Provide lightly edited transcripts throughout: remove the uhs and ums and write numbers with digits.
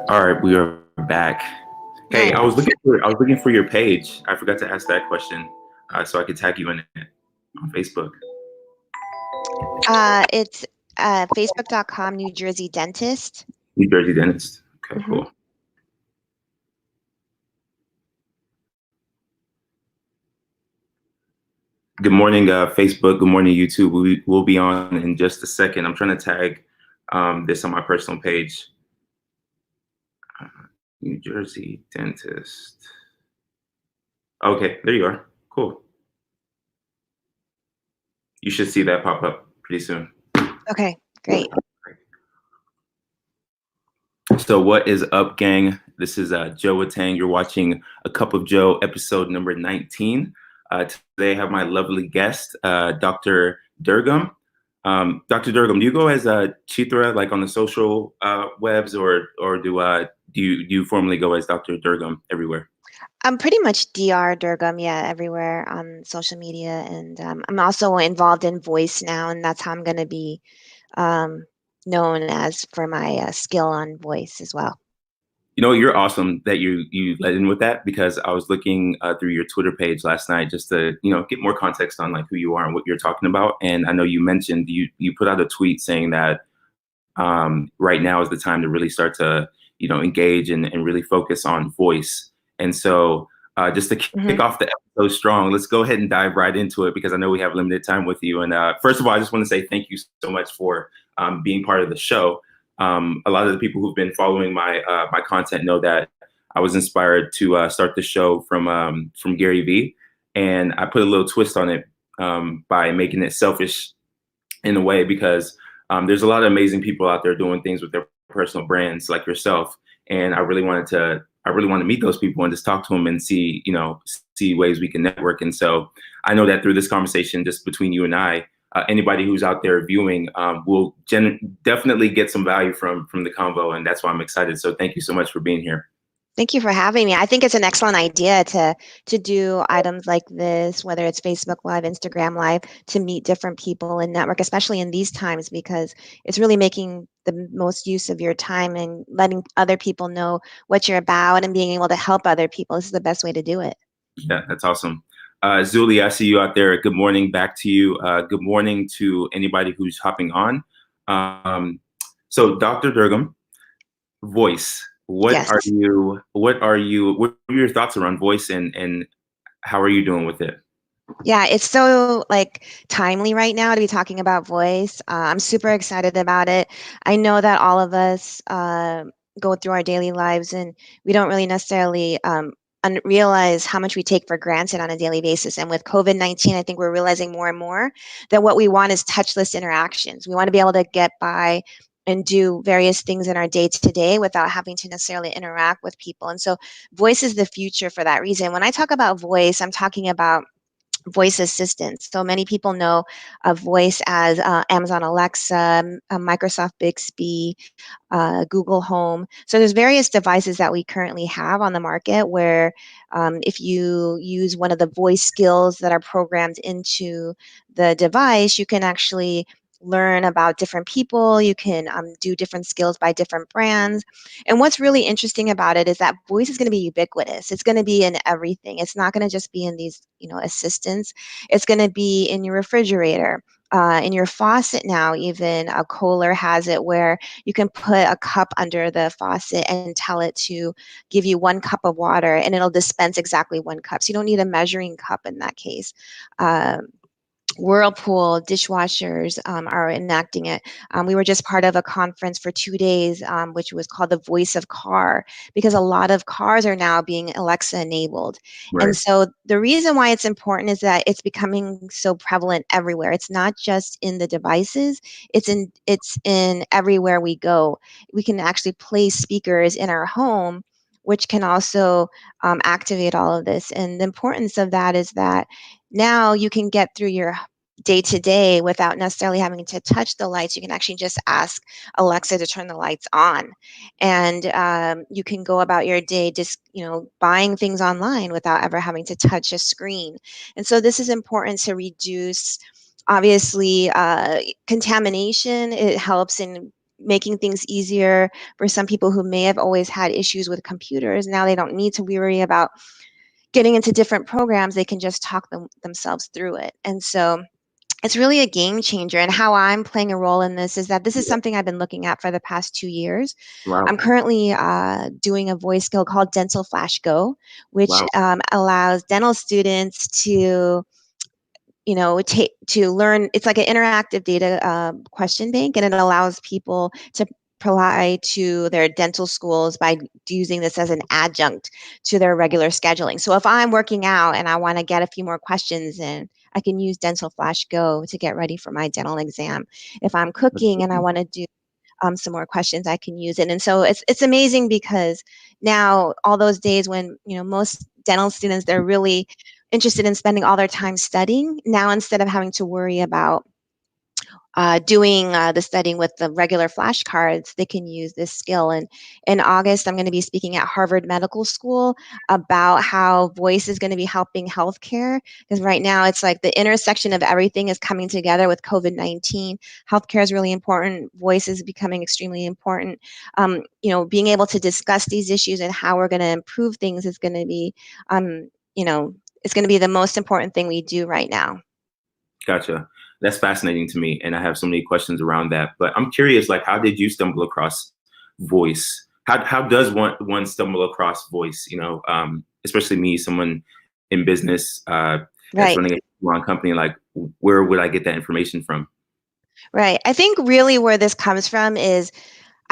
All right, we are back. Hey, I was looking for your page. I forgot to ask that question, so I could tag you in it on Facebook. It's facebook.com New Jersey Dentist. New Jersey Dentist. Okay, cool. Good morning, Facebook. Good morning, YouTube. We'll be on in just a second. I'm trying to tag this on my personal page. New Jersey Dentist. Okay, there you are. Cool. You should see that pop up pretty soon. Okay, great. So what is up, gang? This is Joe Watang. You're watching A Cup of Joe, episode number 19. Today I have my lovely guest, Dr. Durgam. Dr. Durgam, do you go as Chithra, like on the social webs, or do you formally go as Dr. Durgam everywhere? I'm pretty much Dr. Durgam, yeah, everywhere on social media, and I'm also involved in voice now, and that's how I'm going to be known as for my skill on voice as well. You know, you're awesome that you let in with that, because I was looking through your Twitter page last night just to, get more context on like who you are and what you're talking about. And I know you mentioned you put out a tweet saying that right now is the time to really start to, engage and really focus on voice. And so just to kick off the episode strong, let's go ahead and dive right into it, because I know we have limited time with you. And first of all, I just want to say thank you so much for being part of the show. A lot of the people who've been following my content know that I was inspired to start the show from Gary Vee, and I put a little twist on it by making it selfish in a way, because there's a lot of amazing people out there doing things with their personal brands like yourself, and I really want to meet those people and just talk to them and see ways we can network. And so I know that through this conversation, just between you and I, anybody who's out there viewing will definitely get some value from the convo, and that's why I'm excited. So thank you so much for being here. Thank you for having me. I think it's an excellent idea to do items like this, whether it's Facebook Live, Instagram Live, to meet different people and network, especially in these times, because it's really making the most use of your time and letting other people know what you're about and being able to help other people. This is the best way to do it. Yeah, that's awesome. Zuli, I see you out there. Good morning back to you. Good morning to anybody who's hopping on. So Dr. Durgam, voice. What are your thoughts around voice, and how are you doing with it? Yeah, it's so timely right now to be talking about voice. I'm super excited about it. I know that all of us go through our daily lives and we don't really necessarily realize how much we take for granted on a daily basis. And with COVID-19, I think we're realizing more and more that what we want is touchless interactions. We want to be able to get by and do various things in our day-to-day without having to necessarily interact with people. And so voice is the future for that reason. When I talk about voice, I'm talking about voice assistants. So many people know of voice as Amazon Alexa, Microsoft Bixby, Google Home. So there's various devices that we currently have on the market where if you use one of the voice skills that are programmed into the device, you can actually learn about different people. You can do different skills by different brands. And what's really interesting about it is that voice is going to be ubiquitous. It's going to be in everything. It's not going to just be in these, assistants. It's going to be in your refrigerator. In your faucet now, even a Kohler has it where you can put a cup under the faucet and tell it to give you 1 cup of water, and it'll dispense exactly 1 cup. So you don't need a measuring cup in that case. Whirlpool dishwashers are enacting it. We were just part of a conference for 2 days, which was called the Voice of Car, because a lot of cars are now being Alexa enabled. And Right. so the reason why it's important is that it's becoming so prevalent everywhere. It's not just in the devices, it's in everywhere we go. We can actually place speakers in our home, which can also activate all of this. And the importance of that is that now you can get through your day to day without necessarily having to touch the lights. You can actually just ask Alexa to turn the lights on, and you can go about your day just buying things online without ever having to touch a screen. And so this is important to reduce, obviously, contamination. It helps in making things easier for some people who may have always had issues with computers. Now they don't need to worry about getting into different programs. They can just talk themselves through it. And so it's really a game changer. And how I'm playing a role in this is that this is Yeah. something I've been looking at for the past 2 years. I'm Wow. currently doing a voice skill called Dental Flash Go, which Wow. allows dental students to to learn. It's like an interactive data question bank, and it allows people to apply to their dental schools by using this as an adjunct to their regular scheduling. So if I'm working out and I want to get a few more questions in, I can use Dental Flash Go to get ready for my dental exam. If I'm That's cooking and I awesome. want to do some more questions, I can use it. And so it's amazing because now all those days when most dental students, they're really interested in spending all their time studying. Now instead of having to worry about doing the studying with the regular flashcards, they can use this skill. And in August, I'm going to be speaking at Harvard Medical School about how voice is going to be helping healthcare. Because right now, it's like the intersection of everything is coming together with COVID-19. Healthcare is really important. Voice is becoming extremely important. Being able to discuss these issues and how we're going to improve things is going to be, it's going to be the most important thing we do right now. Gotcha. That's fascinating to me, and I have so many questions around that. But I'm curious, like, how did you stumble across voice? How does one stumble across voice? Especially me, someone in business that's Right. running a long company. Like, where would I get that information from? Right. I think really where this comes from is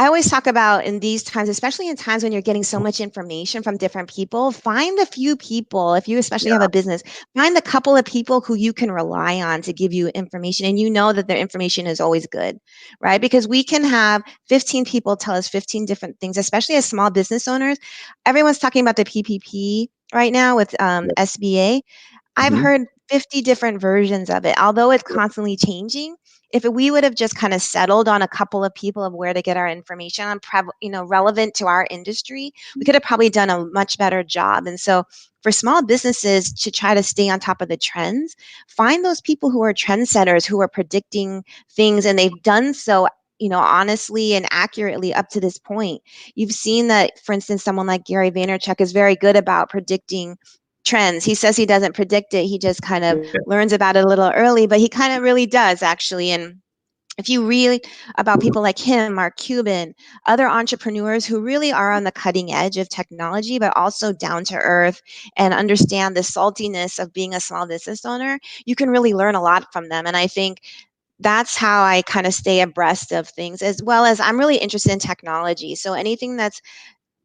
I always talk about in these times, especially in times when you're getting so much information from different people, find a few people, if you especially have a business, find a couple of people who you can rely on to give you information. And you know that their information is always good, right? Because we can have 15 people tell us 15 different things, especially as small business owners. Everyone's talking about the PPP right now with Yeah. SBA. I've Hmm. heard 50 different versions of it, although it's constantly changing. If we would have just kind of settled on a couple of people of where to get our information on, relevant to our industry, we could have probably done a much better job. And so, for small businesses to try to stay on top of the trends, find those people who are trendsetters, who are predicting things, and they've done so. Honestly and accurately up to this point. You've seen that, for instance, someone like Gary Vaynerchuk is very good about predicting trends. He says he doesn't predict it. He just kind of Yeah. learns about it a little early, but he kind of really does actually. And if you really about people like him, Mark Cuban, other entrepreneurs who really are on the cutting edge of technology, but also down to earth and understand the saltiness of being a small business owner, you can really learn a lot from them. And I think that's how I kind of stay abreast of things, as well as I'm really interested in technology. So anything that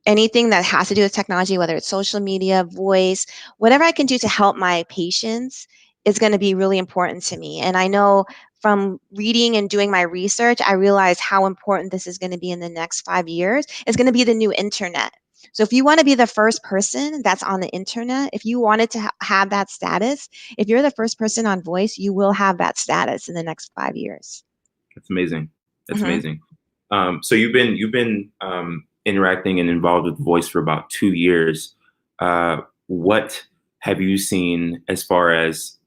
has to do with technology, whether it's social media, voice, whatever I can do to help my patients is going to be really important to me. And I know from reading and doing my research, I realize how important this is going to be in the next 5 years. It's going to be the new internet. So if you want to be the first person that's on the internet, if you wanted to have that status, if you're the first person on voice, you will have that status in the next 5 years. That's amazing. That's Hmm. amazing. So you've been interacting and involved with voice for about 2 years. What have you seen as far as,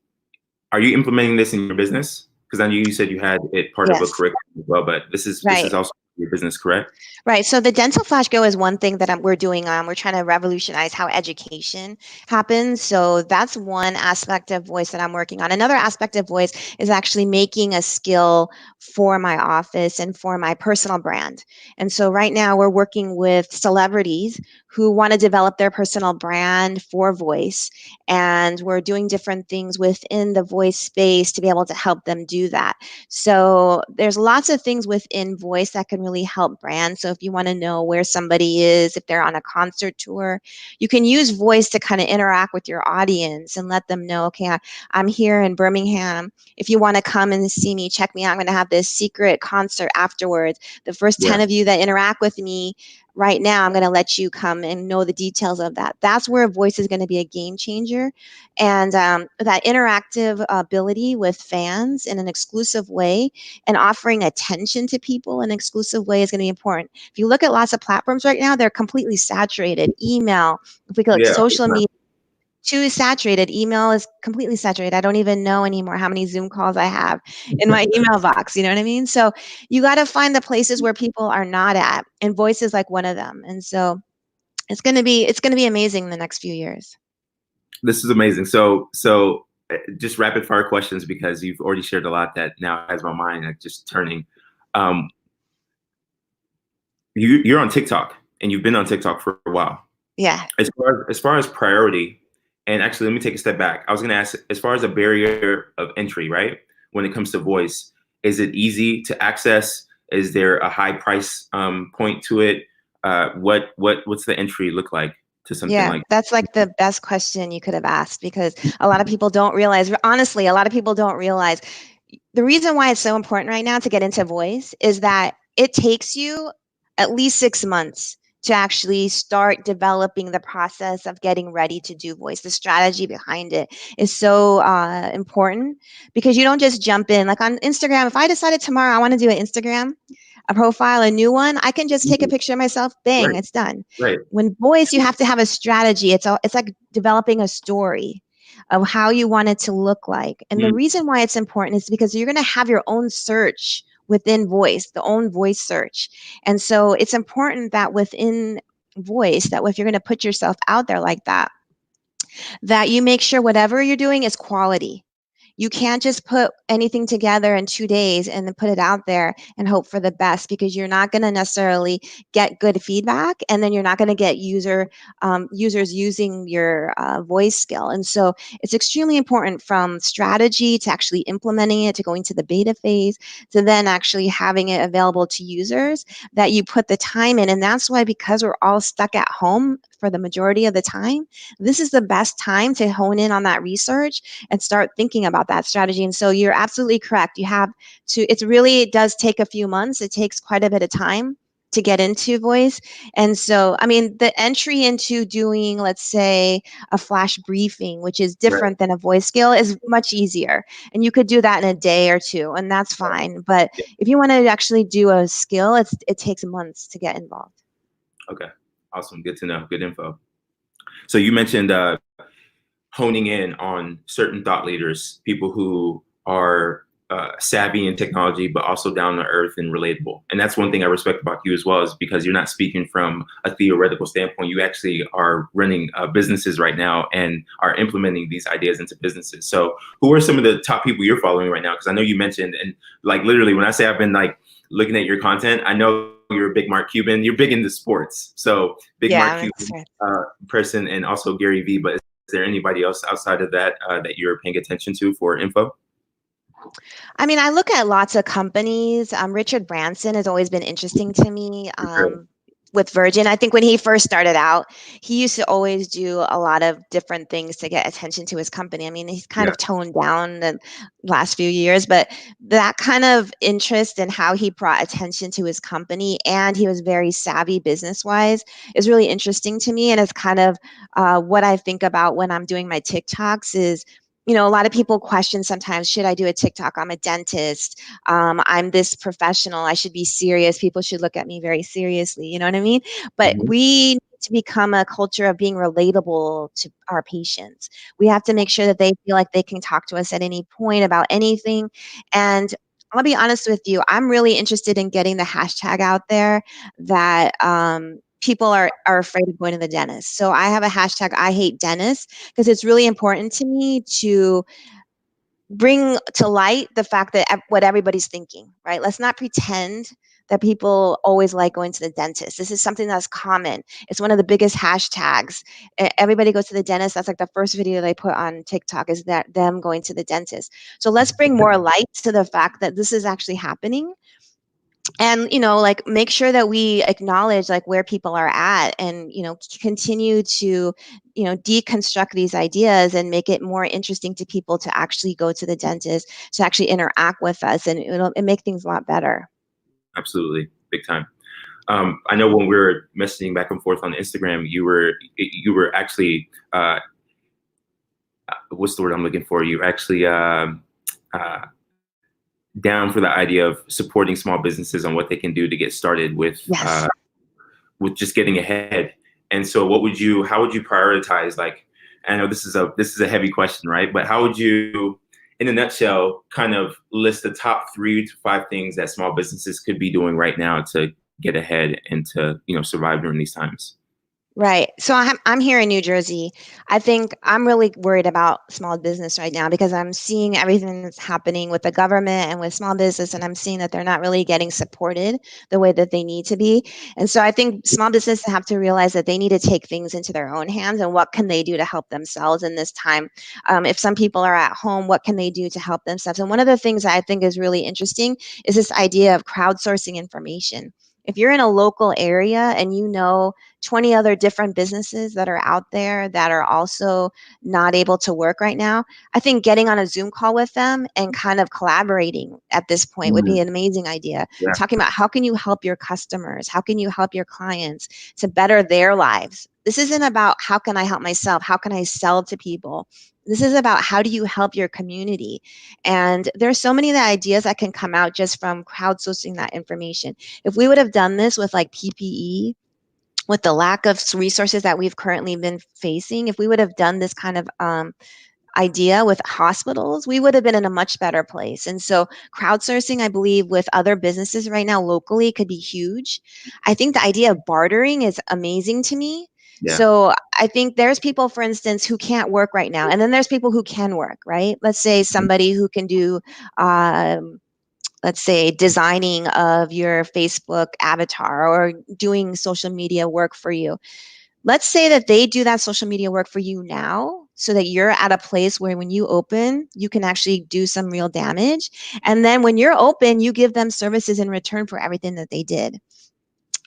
are you implementing this in your business? Because I know you said you had it part of a Yes, curriculum as well, but this right. is also your business, correct? Right. So the Dental Flash Go is one thing that we're doing. We're trying to revolutionize how education happens. So that's one aspect of voice that I'm working on. Another aspect of voice is actually making a skill for my office and for my personal brand. And so right now we're working with celebrities who want to develop their personal brand for voice. And we're doing different things within the voice space to be able to help them do that. So there's lots of things within voice that can really help brands. So if you want to know where somebody is, if they're on a concert tour, you can use voice to kind of interact with your audience and let them know, okay, I'm here in Birmingham. If you want to come and see me, check me out. I'm going to have this secret concert afterwards. The first Yeah. 10 of you that interact with me right now, I'm going to let you come and know the details of that. That's where voice is going to be a game changer. And that interactive ability with fans in an exclusive way and offering attention to people in an exclusive way is going to be important. If you look at lots of platforms right now, they're completely saturated. Email, if we look Yeah. social media, too saturated. Email is completely saturated. I don't even know anymore how many Zoom calls I have in my email box. You know what I mean? So you got to find the places where people are not at, and voice is like one of them. And so it's gonna be amazing in the next few years. This is amazing. Just rapid fire questions because you've already shared a lot that now has my mind like just turning. Um, you're on TikTok and you've been on TikTok for a while. Yeah. As far as priority, and actually let me take a step back. I was going to ask, as far as a barrier of entry, right? When it comes to voice, is it easy to access? Is there a high price point to it? What's the entry look like to something Yeah, like? that's like the best question you could have asked because a lot of people don't realize, honestly, a lot of people don't realize the reason why it's so important right now to get into voice is that it takes you at least 6 months to actually start developing the process of getting ready to do voice. The strategy behind it is so important because you don't just jump in. Like on Instagram, if I decided tomorrow I want to do an Instagram, a profile, a new one, I can just take a picture of myself, bang, Right, it's done. right. When voice, you have to have a strategy. It's like developing a story of how you want it to look like. And the Mm, reason why it's important is because you're going to have your own search within voice, the own voice search. And so it's important that within voice, that if you're going to put yourself out there like that you make sure whatever you're doing is quality. You can't just put anything together in 2 days and then put it out there and hope for the best because you're not going to necessarily get good feedback, and then you're not going to get users using your voice skill. And so it's extremely important from strategy to actually implementing it to going to the beta phase to then actually having it available to users that you put the time in. And that's why, because we're all stuck at home for the majority of the time, this is the best time to hone in on that research and start thinking about that strategy. And so you're absolutely correct. You have to, it does take a few months. It takes quite a bit of time to get into voice. And so, I mean, the entry into doing, let's say, a flash briefing, which is right. different than a voice skill, is much easier. And you could do that in a day or two, and that's fine. But Yeah. if you want to actually do a skill, it takes months to get involved. Okay. Awesome. Good to know. Good info. So you mentioned honing in on certain thought leaders, people who are savvy in technology, but also down to earth and relatable. And that's one thing I respect about you as well, is because you're not speaking from a theoretical standpoint. You actually are running businesses right now and are implementing these ideas into businesses. So who are some of the top people you're following right now? Because I know you mentioned, and like literally when I say I've been like looking at your content, I know you're a big Mark Cuban. You're big into sports. So big Yeah, Mark I'm Cuban person, and also Gary Vee. But is there anybody else outside of that that you're paying attention to for info? I mean, I look at lots of companies. Richard Branson has always been interesting to me. Sure. With Virgin, I think when he first started out, he used to always do a lot of different things to get attention to his company. I mean, he's kind Yeah. of toned down the last few years, but that kind of interest in how he brought attention to his company, and he was very savvy business wise, is really interesting to me. And it's kind of what I think about when I'm doing my TikToks is, a lot of people question sometimes, should I do a TikTok? I'm a dentist. I'm this professional. I should be serious. People should look at me very seriously. You know what I mean? But Mhm. we need to become a culture of being relatable to our patients. We have to make sure that they feel like they can talk to us at any point about anything. And I'll be honest with you, I'm really interested in getting the hashtag out there that people are afraid of going to the dentist. So I have a hashtag, I hate dentists, because it's really important to me to bring to light the fact that what everybody's thinking, right? Let's not pretend that people always like going to the dentist. This is something that's common. It's one of the biggest hashtags. Everybody goes to the dentist. That's like the first video they put on TikTok, is that them going to the dentist. So let's bring more light to the fact that this is actually happening. And like, make sure that we acknowledge like where people are at, and continue to deconstruct these ideas and make it more interesting to people to actually go to the dentist, to actually interact with us, and it'll make things a lot better. Absolutely, big time. I know when we were messaging back and forth on Instagram, you were actually what's the word I'm looking for? You actually down for the idea of supporting small businesses on what they can do to get started with Yes. With just getting ahead. And so how would you prioritize, like, I know this is a heavy question, right? But how would you, in a nutshell, kind of list the top 3 to 5 things that small businesses could be doing right now to get ahead and to, survive during these times? Right. So I'm here in New Jersey. I think I'm really worried about small business right now, because I'm seeing everything that's happening with the government and with small business, and I'm seeing that they're not really getting supported the way that they need to be. And so I think small businesses have to realize that they need to take things into their own hands, and what can they do to help themselves in this time? If some people are at home, what can they do to help themselves? And one of the things that I think is really interesting is this idea of crowdsourcing information. If you're in a local area and 20 other different businesses that are out there that are also not able to work right now, I think getting on a Zoom call with them and kind of collaborating at this point would be an amazing idea. Yeah. Talking about how can you help your customers? How can you help your clients to better their lives? This isn't about how can I help myself? How can I sell to people? This is about how do you help your community? And there's so many of the ideas that can come out just from crowdsourcing that information. If we would have done this with like PPE, with the lack of resources that we've currently been facing, if we would have done this kind of idea with hospitals, we would have been in a much better place. And so crowdsourcing, I believe, with other businesses right now locally could be huge. I think the idea of bartering is amazing to me. Yeah. So I think there's people, for instance, who can't work right now. And then there's people who can work, right? Let's say somebody who can do let's say designing of your Facebook avatar or doing social media work for you. Let's say that they do that social media work for you now, so that you're at a place where when you open, you can actually do some real damage. And then when you're open, you give them services in return for everything that they did.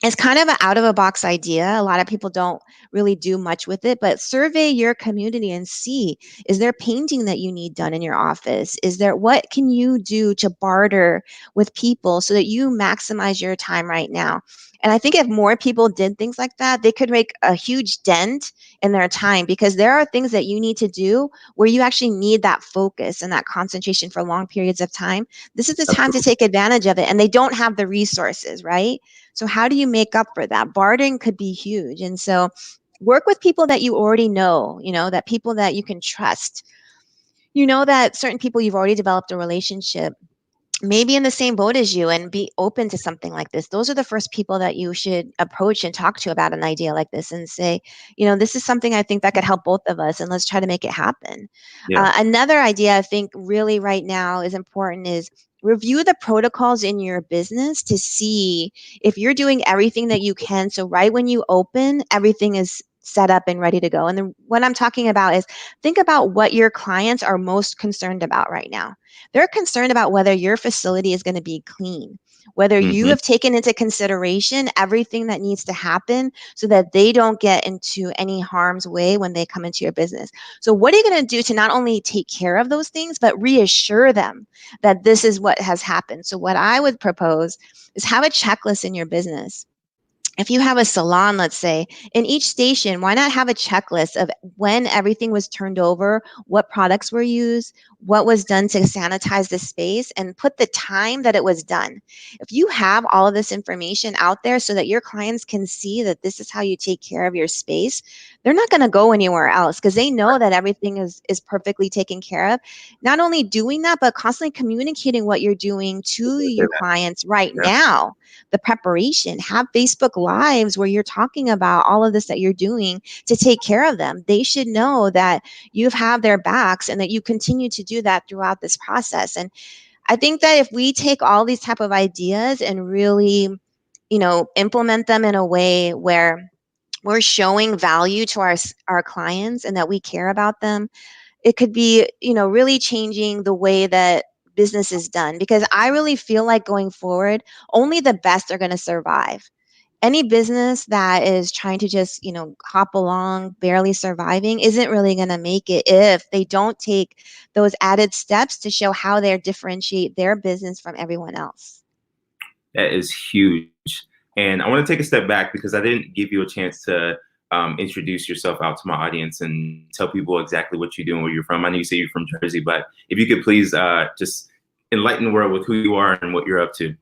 It's kind of an out of a box idea. A lot of people don't really do much with it, but survey your community and see, is there painting that you need done in your office? What can you do to barter with people so that you maximize your time right now? And I think if more people did things like that, they could make a huge dent in their time, because there are things that you need to do where you actually need that focus and that concentration for long periods of time. This is the time to take advantage of it, and they don't have the resources, right? So how do you make up for that? Bartering could be huge. And so work with people that you already know, that people that you can trust. That certain people you've already developed a relationship, maybe in the same boat as you, and be open to something like this. Those are the first people that you should approach and talk to about an idea like this, and say, this is something I think that could help both of us, and let's try to make it happen. Yeah. Another idea I think really right now is important is review the protocols in your business to see if you're doing everything that you can. So right when you open, everything is set up and ready to go. And then what I'm talking about is, think about what your clients are most concerned about right now. They're concerned about whether your facility is going to be clean, whether you have taken into consideration everything that needs to happen so that they don't get into any harm's way when they come into your business. So what are you going to do to not only take care of those things, but reassure them that this is what has happened? So what I would propose is have a checklist in your business. if you have a salon, let's say, in each station, why not have a checklist of when everything was turned over, what products were used, what was done to sanitize the space, and put the time that it was done. If you have all of this information out there so that your clients can see that this is how you take care of your space, they're not going to go anywhere else because they know that everything is perfectly taken care of. Not only doing that, but constantly communicating what you're doing to your clients right Yeah. now, the preparation. Have Facebook Lives where you're talking about all of this that you're doing to take care of them. They should know that you have their backs and that you continue to do that throughout this process. And I think that if we take all these type of ideas and really, implement them in a way where we're showing value to our clients and that we care about them, it could be, really changing the way that business is done. Because I really feel like going forward, only the best are going to survive. Any business that is trying to just, hop along, barely surviving, isn't really going to make it if they don't take those added steps to show how they differentiate their business from everyone else. That is huge. And I want to take a step back because I didn't give you a chance to introduce yourself out to my audience and tell people exactly what you do and where you're from. I know you say you're from Jersey, but if you could please just enlighten the world with who you are and what you're up to.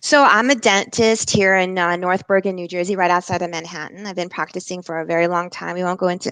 So I'm a dentist here in North Bergen, New Jersey, right outside of Manhattan. I've been practicing for a very long time. We won't go into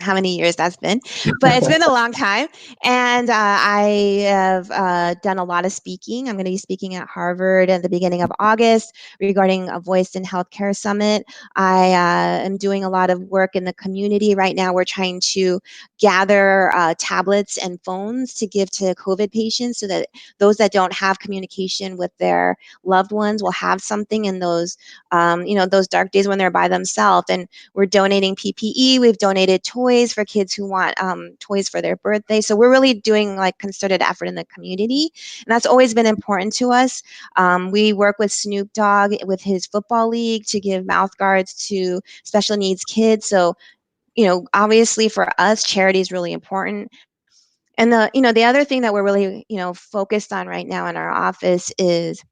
how many years that's been, but it's been a long time. And I have done a lot of speaking. I'm going to be speaking at Harvard at the beginning of August regarding a Voice in Healthcare Summit. I am doing a lot of work in the community right now. We're trying to gather tablets and phones to give to COVID patients so that those that don't have communication with their loved ones will have something in those, those dark days when they're by themselves. And we're donating PPE. We've donated toys for kids who want toys for their birthday. So we're really doing like concerted effort in the community. And that's always been important to us. We work with Snoop Dogg with his football league to give mouth guards to special needs kids. So, obviously for us, charity is really important. And the other thing that we're really, focused on right now in our office is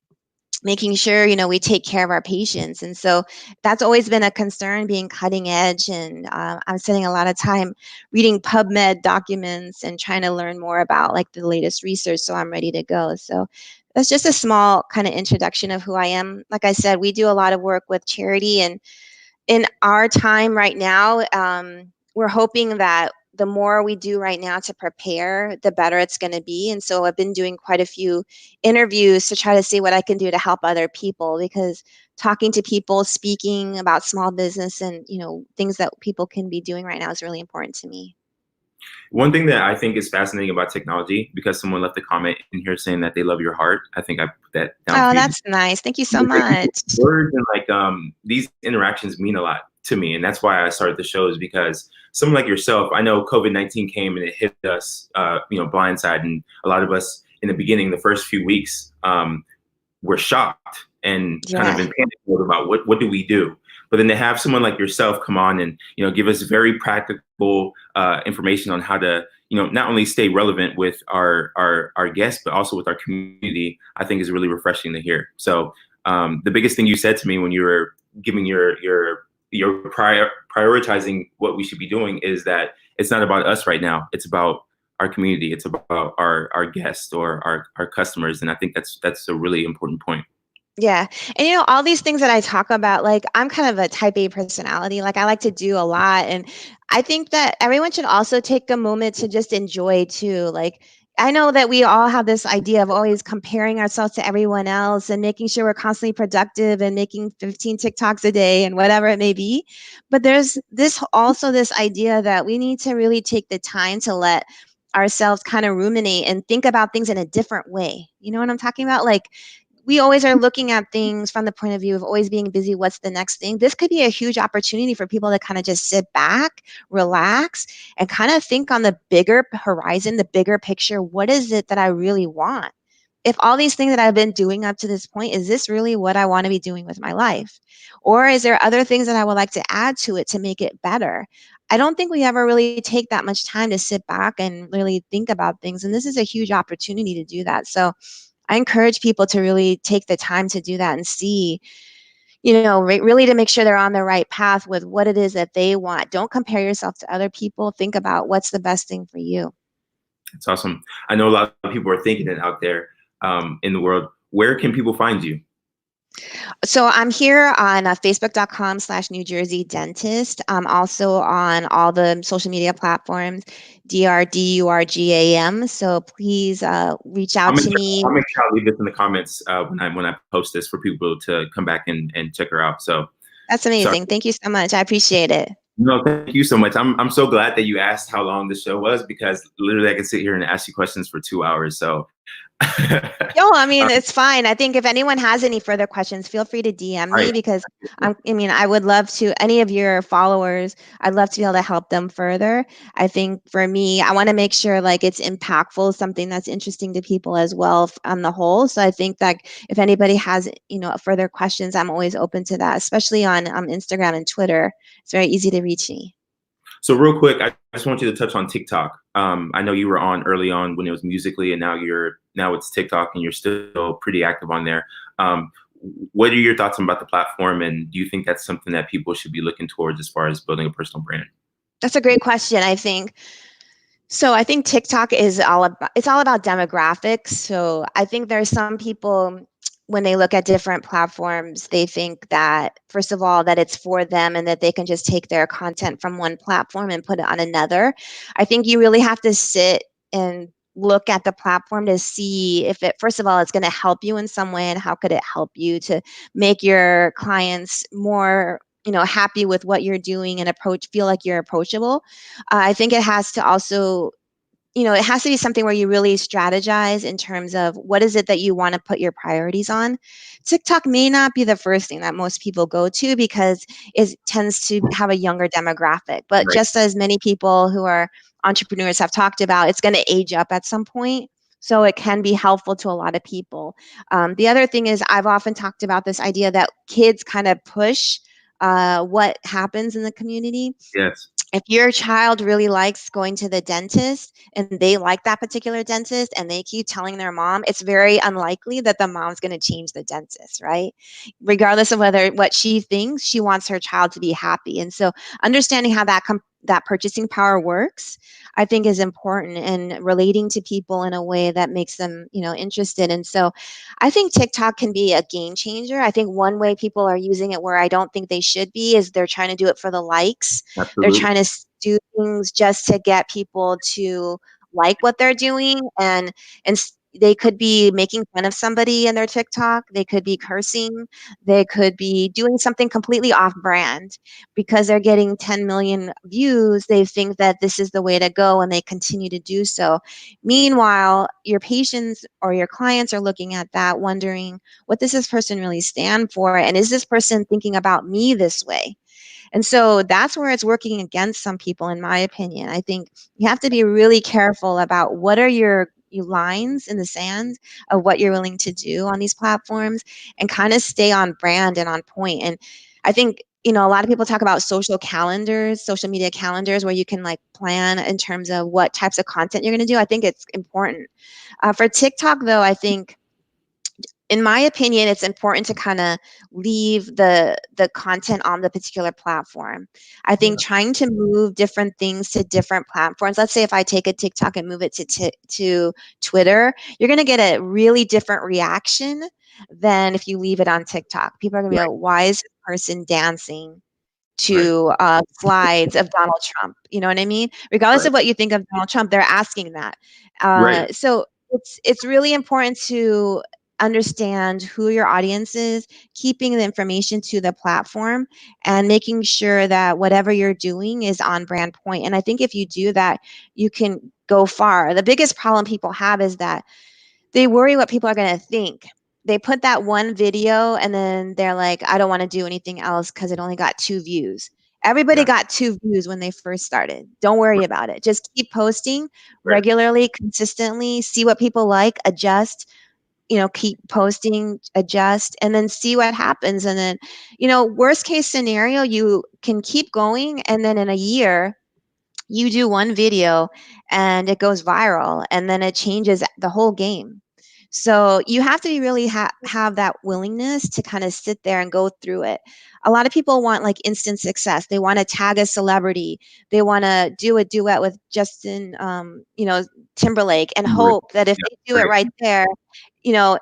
making sure, we take care of our patients. And so that's always been a concern, being cutting edge. And I'm spending a lot of time reading PubMed documents and trying to learn more about like the latest research so I'm ready to go. So that's just a small kind of introduction of who I am. Like I said, we do a lot of work with charity, and in our time right now, we're hoping that the more we do right now to prepare, the better it's going to be. And so I've been doing quite a few interviews to try to see what I can do to help other people, because talking to people, speaking about small business and, things that people can be doing right now is really important to me. One thing that I think is fascinating about technology, because someone left a comment in here saying that they love your heart. I think I put that down Oh, for you. that's nice. Thank you so much. Words and like these interactions mean a lot to me, and that's why I started the show, is because someone like yourself, I know COVID-19 came and it hit us, blindside, and a lot of us in the beginning, the first few weeks, were shocked and kind of in panic mode about what do we do. But then to have someone like yourself come on and give us very practical information on how to not only stay relevant with our guests but also with our community, I think is really refreshing to hear. So the biggest thing you said to me when you were giving your prioritizing what we should be doing is that it's not about us right now. It's about our community. It's about our guests or our customers. And I think that's a really important point. Yeah. And all these things that I talk about, like I'm kind of a type A personality. Like I like to do a lot. And I think that everyone should also take a moment to just enjoy too. Like I know that we all have this idea of always comparing ourselves to everyone else and making sure we're constantly productive and making 15 TikToks a day and whatever it may be. But there's this idea that we need to really take the time to let ourselves kind of ruminate and think about things in a different way. You know what I'm talking about? Like we always are looking at things from the point of view of always being busy. What's the next thing? This could be a huge opportunity for people to kind of just sit back, relax, and kind of think on the bigger horizon, the bigger picture. What is it that I really want? If all these things that I've been doing up to this point, is this really what I want to be doing with my life? Or is there other things that I would like to add to it to make it better? I don't think we ever really take that much time to sit back and really think about things. And this is a huge opportunity to do that. So I encourage people to really take the time to do that and see, really to make sure they're on the right path with what it is that they want. Don't compare yourself to other people. Think about what's the best thing for you. It's awesome. I know a lot of people are thinking it out there in the world. Where can people find you? So I'm here on facebook.com/New Jersey Dentist. I'm also on all the social media platforms, DRDURGAM. So please reach out to me. I'll make sure I leave this in the comments when I post this for people to come back and check her out. So that's sorry. amazing. Thank you so much. I appreciate it. No, thank you so much. I'm so glad that you asked how long the show was, because literally I can sit here and ask you questions for 2 hours. So No, I mean, it's fine. I think if anyone has any further questions, feel free to DM me, because I would love to, any of your followers, I'd love to be able to help them further. I think for me, I want to make sure like it's impactful, something that's interesting to people as well on the whole. So I think that if anybody has, further questions, I'm always open to that, especially on Instagram and Twitter. It's very easy to reach me. So real quick, I just want you to touch on TikTok. I know you were on early on when it was Musically, and now it's TikTok, and you're still pretty active on there. What are your thoughts about the platform, and do you think that's something that people should be looking towards as far as building a personal brand? That's a great question. I think TikTok is all about demographics. So I think there's some people, when they look at different platforms, they think that, first of all, that it's for them and that they can just take their content from one platform and put it on another. I think you really have to sit and look at the platform to see if it, first of all, it's going to help you in some way, and how could it help you to make your clients more happy with what you're doing and feel like you're approachable. I think it has to also, it has to be something where you really strategize in terms of what is it that you want to put your priorities on. TikTok may not be the first thing that most people go to, because it tends to have a younger demographic. But Right. just as many people who are entrepreneurs have talked about, it's going to age up at some point. So it can be helpful to a lot of people. The other thing is, I've often talked about this idea that kids kind of push what happens in the community. Yes. If your child really likes going to the dentist and they like that particular dentist and they keep telling their mom, it's very unlikely that the mom's going to change the dentist, right? Regardless of what she thinks, she wants her child to be happy. And so understanding how that purchasing power works, I think, is important, and relating to people in a way that makes them, interested. And so I think TikTok can be a game changer. I think one way people are using it where I don't think they should be is they're trying to do it for the likes. Absolutely. They're trying to do things just to get people to like what they're doing, and they could be making fun of somebody in their TikTok. They could be cursing. They could be doing something completely off brand. Because they're getting 10 million views, they think that this is the way to go, and they continue to do so. Meanwhile, your patients or your clients are looking at that, wondering, what does this person really stand for? And is this person thinking about me this way? And so that's where it's working against some people, in my opinion. I think you have to be really careful about what are your lines in the sand of what you're willing to do on these platforms, and kind of stay on brand and on point. And I think, a lot of people talk about social media calendars, where you can like plan in terms of what types of content you're going to do. I think it's important. For TikTok, though, I think, in my opinion, it's important to kind of leave the content on the particular platform. I think trying to move different things to different platforms. Let's say if I take a TikTok and move it to Twitter, you're going to get a really different reaction than if you leave it on TikTok. People are going to be like, why is this person dancing to slides of Donald Trump? You know what I mean? Regardless of what you think of Donald Trump, they're asking that. So it's really important to understand who your audience is, keeping the information to the platform, and making sure that whatever you're doing is on brand point. And I think if you do that, you can go far. The biggest problem people have is that they worry what people are going to think. They put that one video and then they're like, I don't want to do anything else because it only got 2 views. Everybody got 2 views when they first started. Don't worry about it. Just keep posting regularly, consistently, see what people like, adjust, keep posting, adjust, and then see what happens. And then, worst case scenario, you can keep going. And then in a year, you do one video and it goes viral, and then it changes the whole game. So you have to really have that willingness to kind of sit there and go through it. A lot of people want like instant success. They want to tag a celebrity. They want to do a duet with Justin, Timberlake, and hope that if Yeah, they do it right. right there,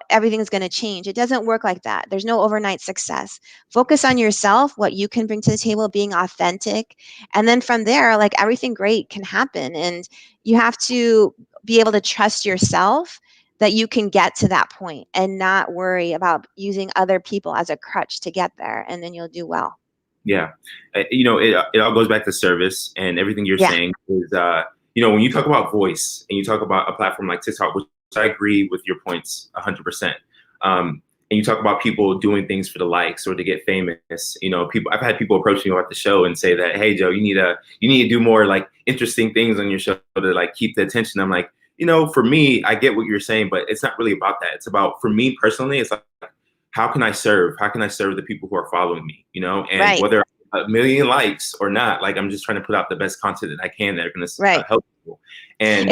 everything's going to change. It doesn't work like that. There's no overnight success. Focus on yourself, what you can bring to the table, being authentic. And then from there, like everything great can happen. And you have to be able to trust yourself that you can get to that point and not worry about using other people as a crutch to get there. And then you'll do well. Yeah. It all goes back to service, and everything you're Yeah. saying is, when you talk about voice and you talk about a platform like TikTok, which I agree with your points 100%. And you talk about people doing things for the likes or to get famous. I've had people approach me about the show and say that, hey, Joe, you need to do more like interesting things on your show to like keep the attention. I'm like, for me, I get what you're saying, but it's not really about that. It's about, for me personally, it's like, how can I serve? How can I serve the people who are following me? And Right. whether a million likes or not, like I'm just trying to put out the best content that I can that are going to Right. help people. And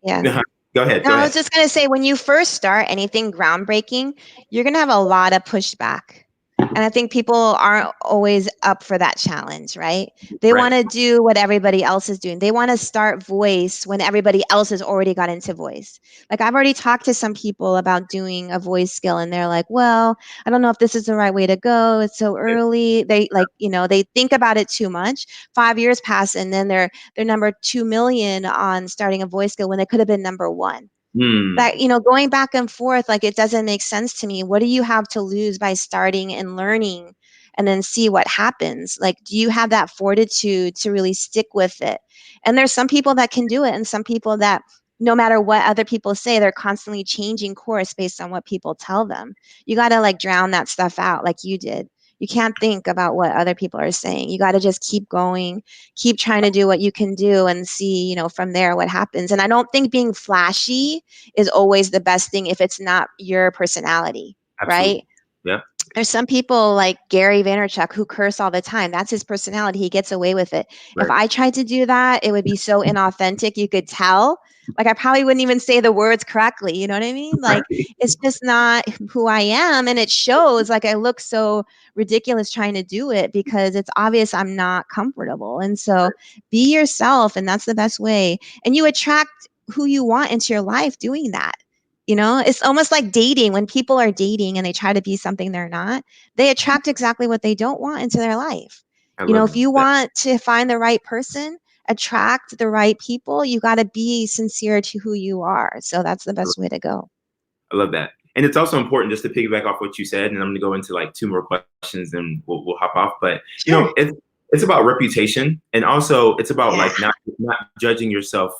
Yeah. Go ahead. No, I was just going to say, when you first start anything groundbreaking, you're going to have a lot of pushback. And I think people aren't always up for that challenge, right? They Right. want to do what everybody else is doing. They want to start voice when everybody else has already got into voice. Like I've already talked to some people about doing a voice skill, and they're like, well, I don't know if this is the right way to go. It's so early. They they think about it too much. 5 years pass, and then they're number 2 million on starting a voice skill when they could have been number 1. That, going back and forth, like, it doesn't make sense to me. What do you have to lose by starting and learning and then see what happens? Like, do you have that fortitude to really stick with it? And there's some people that can do it, and some people that, no matter what other people say, they're constantly changing course based on what people tell them. You got to like drown that stuff out like you did. You can't think about what other people are saying. You got to just keep going, keep trying to do what you can do, and see, from there what happens. And I don't think being flashy is always the best thing if it's not your personality, Absolutely. right? Yeah. There's some people like Gary Vaynerchuk who curse all the time. That's his personality. He gets away with it. If Right. I tried to do that, it would be so inauthentic. You could tell. Like I probably wouldn't even say the words correctly. You know what I mean? Like it's just not who I am. And it shows. Like I look so ridiculous trying to do it because it's obvious I'm not comfortable. And so be yourself. And that's the best way. And you attract who you want into your life doing that. It's almost like dating. When people are dating and they try to be something they're not, they attract exactly what they don't want into their life. I love If you that. want to find the right person, attract the right people, you got to be sincere to who you are. So that's the best way to go. I love that. And it's also important, just to piggyback off what you said, and I'm going to go into like 2 more questions and we'll hop off. But, Sure. it's about reputation, and also it's about Yeah. like not judging yourself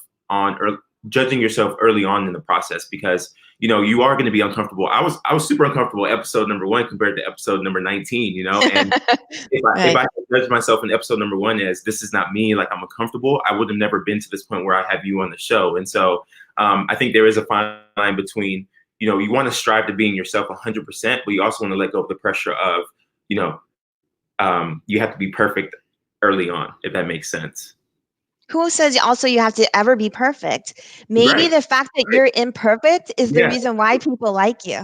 judging yourself early on in the process, because you are going to be uncomfortable. I was super uncomfortable episode number 1 compared to episode number 19, and if I judge myself in episode number 1 as this is not me, like I'm uncomfortable, I would have never been to this point where I have you on the show. And so I think there is a fine line between, you want to strive to being yourself 100%, but you also want to let go of the pressure of, you have to be perfect early on, if that makes sense. Who says also you have to ever be perfect? Maybe Right. the fact that you're imperfect is the Yeah, reason why people like you.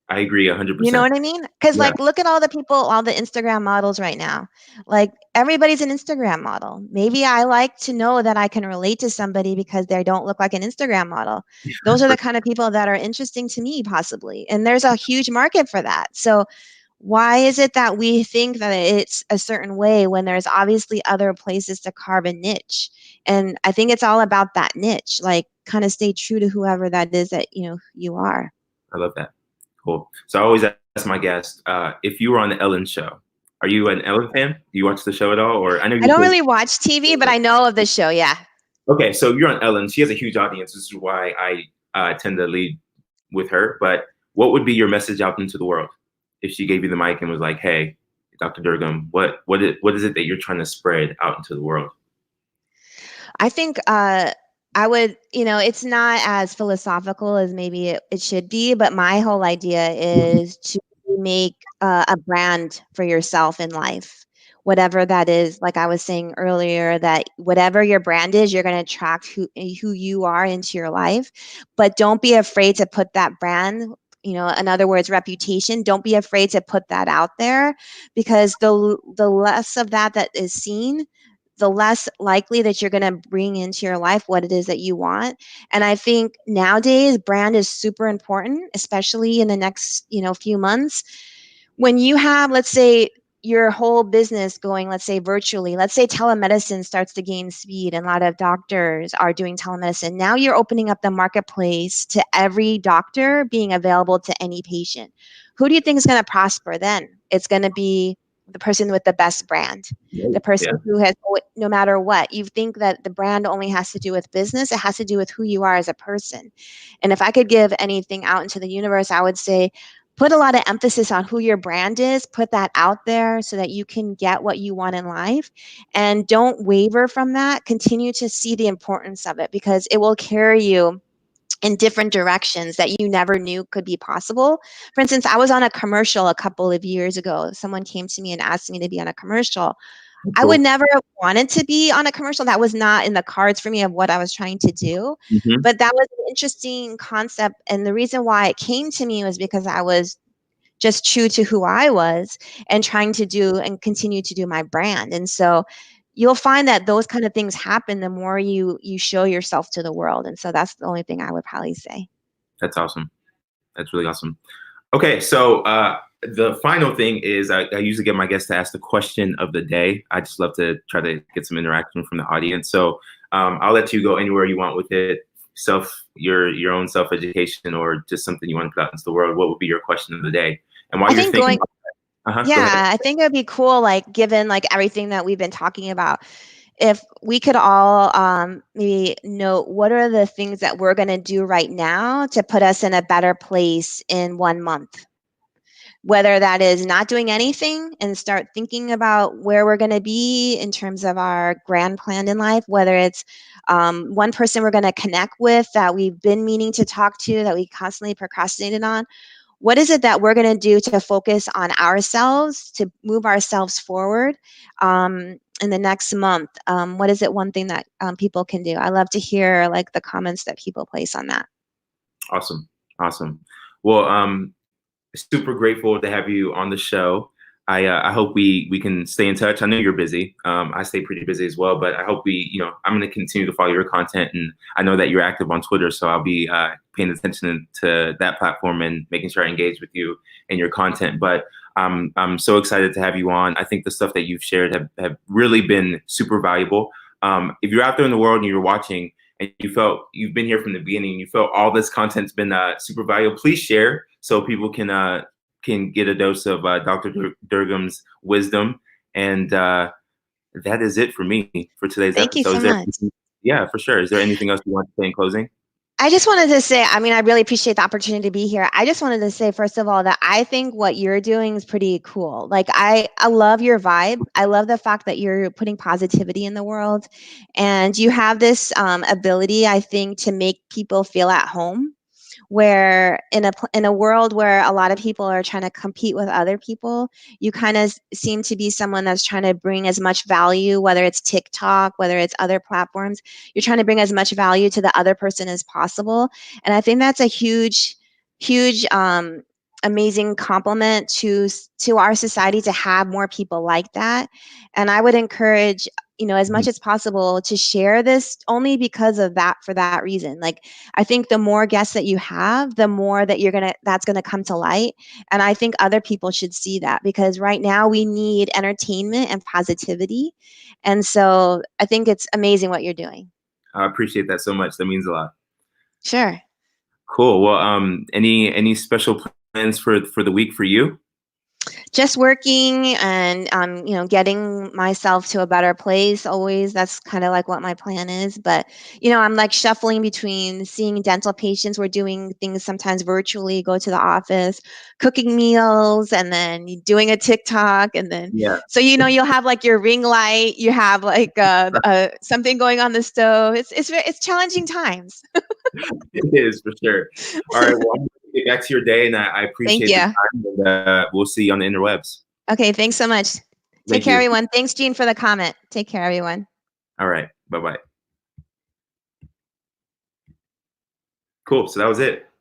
I agree 100%. You know what I mean? Because Yeah. like, look at all the people, all the Instagram models right now. Like everybody's an Instagram model. Maybe I like to know that I can relate to somebody because they don't look like an Instagram model. Those are the kind of people that are interesting to me, possibly. And there's a huge market for that. So why is it that we think that it's a certain way when there's obviously other places to carve a niche? And I think it's all about that niche. Like, kind of stay true to whoever that is that you are. I love that. Cool. So I always ask my guests, if you were on the Ellen show, are you an Ellen fan? Do you watch the show at all? Or I know I you don't did. really watch TV, but I know of the show. Yeah. Okay, so you're on Ellen. She has a huge audience. This is why I tend to lead with her. But what would be your message out into the world if she gave you the mic and was like, "Hey, Dr. Durgam, what is it that you're trying to spread out into the world?" I think I would, it's not as philosophical as maybe it should be, but my whole idea is to make a brand for yourself in life. whatever that is. Like I was saying earlier, that whatever your brand is, you're going to attract who you are into your life. But don't be afraid to put that brand, in other words, reputation. Don't be afraid to put that out there, because the less of that is seen, the less likely that you're going to bring into your life what it is that you want. And I think nowadays brand is super important, especially in the next, few months. When you have, let's say, your whole business going, let's say virtually, let's say telemedicine starts to gain speed and a lot of doctors are doing telemedicine. Now you're opening up the marketplace to every doctor being available to any patient. Who do you think is going to prosper then? It's going to be the person with the best brand, the Yeah, person who has, no matter what. You think that the brand only has to do with business, it has to do with who you are as a person. And if I could give anything out into the universe, I would say put a lot of emphasis on who your brand is, put that out there so that you can get what you want in life, and don't waver from that. Continue to see the importance of it, because it will carry you in different directions that you never knew could be possible. For instance, I was on a commercial a couple of years ago. Someone came to me and asked me to be on a commercial. that's I would cool. never have wanted to be on a commercial. That was not in the cards for me of what I was trying to do. Hmm. But that was an interesting concept. And the reason why it came to me was because I was just true to who I was and trying to do and continue to do my brand. And so you'll find that those kind of things happen the more you show yourself to the world. And so that's the only thing I would probably say. That's awesome. That's really awesome. Okay, so the final thing is I usually get my guests to ask the question of the day. I just love to try to get some interaction from the audience. So I'll let you go anywhere you want with it. Your own self education, or just something you want to put out into the world. What would be your question of the day? And while I you're think thinking going, about go ahead. yeah, I think it would be cool, like given like everything that we've been talking about, if we could all maybe note what are the things that we're going to do right now to put us in a better place in 1 month. Whether that is not doing anything and start thinking about where we're going to be in terms of our grand plan in life, whether it's one person we're going to connect with that we've been meaning to talk to, that we constantly procrastinated on. What is it that we're going to do to focus on ourselves, to move ourselves forward in the next month? What is it, one thing that people can do? I love to hear like the comments that people place on that. Awesome, awesome. Well, super grateful to have you on the show. I hope we can stay in touch. I know you're busy. I stay pretty busy as well, but I hope I'm going to continue to follow your content, and I know that you're active on Twitter, so I'll be paying attention to that platform and making sure I engage with you and your content. But I'm so excited to have you on. I think the stuff that you've shared have really been super valuable. If you're out there in the world and you're watching and you've been here from the beginning, you felt all this content's been super valuable, please share so people can get a dose of Dr. Durgam's wisdom. And that is it for me for today's Thank you episode. so much. Yeah, for sure. Is there anything else you want to say in closing? I just wanted to say, I mean, I really appreciate the opportunity to be here. I just wanted to say, first of all, that I think what you're doing is pretty cool. Like, I love your vibe. I love the fact that you're putting positivity in the world. And you have this ability, I think, to make people feel at home, where in a world where a lot of people are trying to compete with other people, you kind of seem to be someone that's trying to bring as much value, whether it's TikTok, whether it's other platforms. You're trying to bring as much value to the other person as possible. And I think that's a huge amazing compliment to our society to have more people like that. And I would encourage, as much as possible, to share this only because of that, for that reason. Like, I think the more guests that you have, the more that that's gonna come to light. And I think other people should see that, because right now we need entertainment and positivity. And so I think it's amazing what you're doing. I appreciate that so much. That means a lot. Sure. Cool. Well, any special plans for the week for you? Just working and getting myself to a better place. Always, that's kind of like what my plan is. But I'm like shuffling between seeing dental patients. We're doing things sometimes virtually, go to the office, cooking meals, and then doing a TikTok. And then Yeah, so you'll have like your ring light, you have like something going on the stove. It's challenging times. it is for sure. All right. Well, I'm going to get back to your day, and I Thank appreciate the you. time. And we'll see you on the interwebs. Okay, thanks so much. Take Thank care, you. everyone. Thanks, Jean, for the comment. Take care, everyone. All right. Bye-bye. Cool. So that was it.